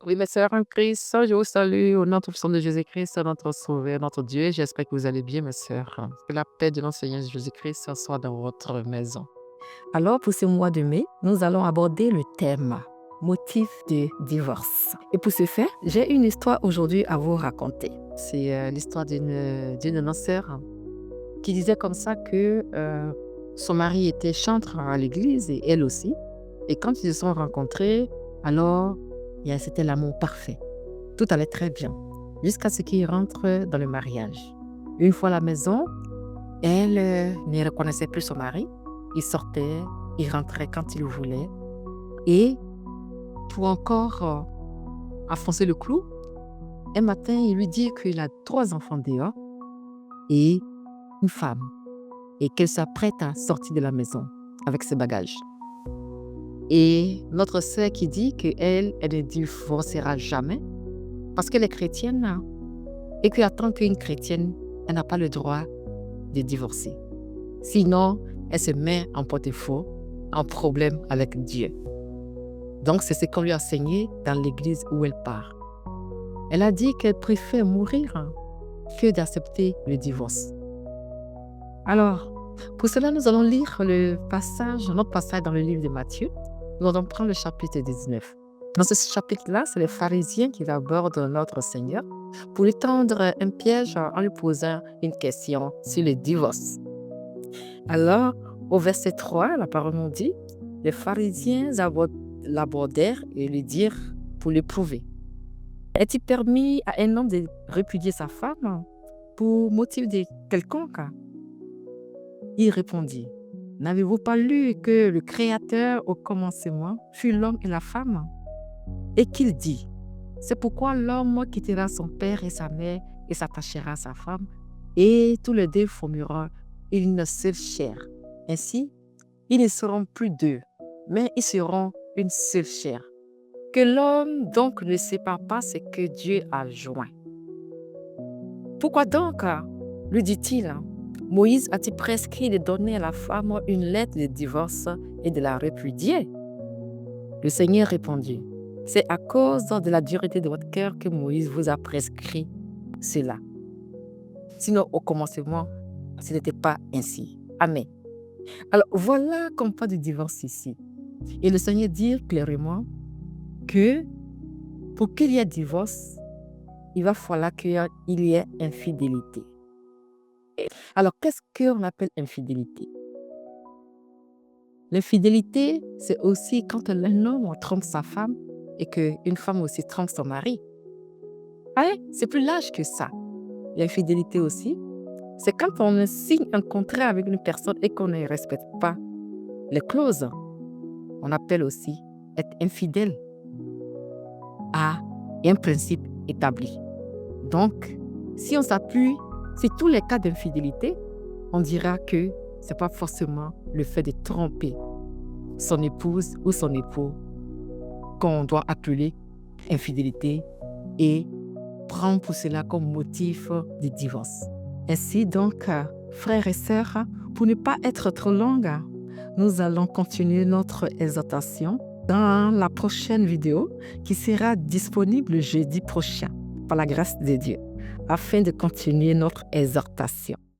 Oui, mes sœurs en Christ, je vous salue au nom tout puissant de Jésus-Christ, notre Sauveur, notre Dieu. J'espère que vous allez bien, mes sœurs. Que la paix de notre Seigneur Jésus-Christ soit dans votre maison. Alors, pour ce mois de mai, nous allons aborder le thème motif de divorce. Et pour ce faire, j'ai une histoire aujourd'hui à vous raconter. C'est l'histoire d'une de nos sœurs qui disait comme ça que son mari était chantre à l'église et elle aussi. Et quand ils se sont rencontrés, alors c'était l'amour parfait. Tout allait très bien jusqu'à ce qu'ils rentrent dans le mariage. Une fois à la maison, elle ne reconnaissait plus son mari. Il sortait, il rentrait quand il voulait. Et pour encore enfoncer le clou, un matin, il lui dit qu'il a 3 enfants dehors et une femme et qu'elle s'apprête à sortir de la maison avec ses bagages. Et notre sœur qui dit qu'elle ne divorcera jamais parce qu'elle est chrétienne et qu'en tant qu'une chrétienne, elle n'a pas le droit de divorcer. Sinon, elle se met en porte-à-faux, en problème avec Dieu. Donc, c'est ce qu'on lui a enseigné dans l'église où elle part. Elle a dit qu'elle préfère mourir que d'accepter le divorce. Alors, pour cela, nous allons lire notre passage dans le livre de Matthieu. Nous allons prendre le chapitre 19. Dans ce chapitre-là, c'est les pharisiens qui abordent notre Seigneur pour lui tendre un piège en lui posant une question sur le divorce. Alors, au verset 3, la parole nous dit, les pharisiens l'abordèrent et lui dirent pour l'éprouver. Est-il permis à un homme de répudier sa femme pour motif de quelconque? Il répondit, n'avez-vous pas lu que le Créateur au commencement fut l'homme et la femme? Et qu'il dit, c'est pourquoi l'homme quittera son père et sa mère et s'attachera à sa femme, et tous les deux formeront une seule chair. Ainsi, ils ne seront plus deux, mais ils seront une seule chair. Que l'homme donc ne sépare pas ce que Dieu a joint. Pourquoi donc, lui dit-il, Moïse a-t-il prescrit de donner à la femme une lettre de divorce et de la répudier? Le Seigneur répondit, c'est à cause de la dureté de votre cœur que Moïse vous a prescrit cela. Sinon, au commencement, ce n'était pas ainsi. Amen. Alors, voilà qu'on parle du divorce ici. Et le Seigneur dit clairement que pour qu'il y ait divorce, il va falloir qu'il y ait infidélité. Alors, qu'est-ce qu'on appelle infidélité? L'infidélité, c'est aussi quand un homme trompe sa femme et qu'une femme aussi trompe son mari. C'est plus large que ça. L'infidélité aussi, c'est quand on signe un contrat avec une personne et qu'on ne respecte pas les clauses. On appelle aussi être infidèle à un principe établi. Donc, si on s'appuie sur tous les cas d'infidélité, on dira que ce n'est pas forcément le fait de tromper son épouse ou son époux qu'on doit appeler infidélité et prendre pour cela comme motif de divorce. Ainsi donc, frères et sœurs, pour ne pas être trop longue, nous allons continuer notre exhortation dans la prochaine vidéo qui sera disponible jeudi prochain par la grâce de Dieu afin de continuer notre exhortation.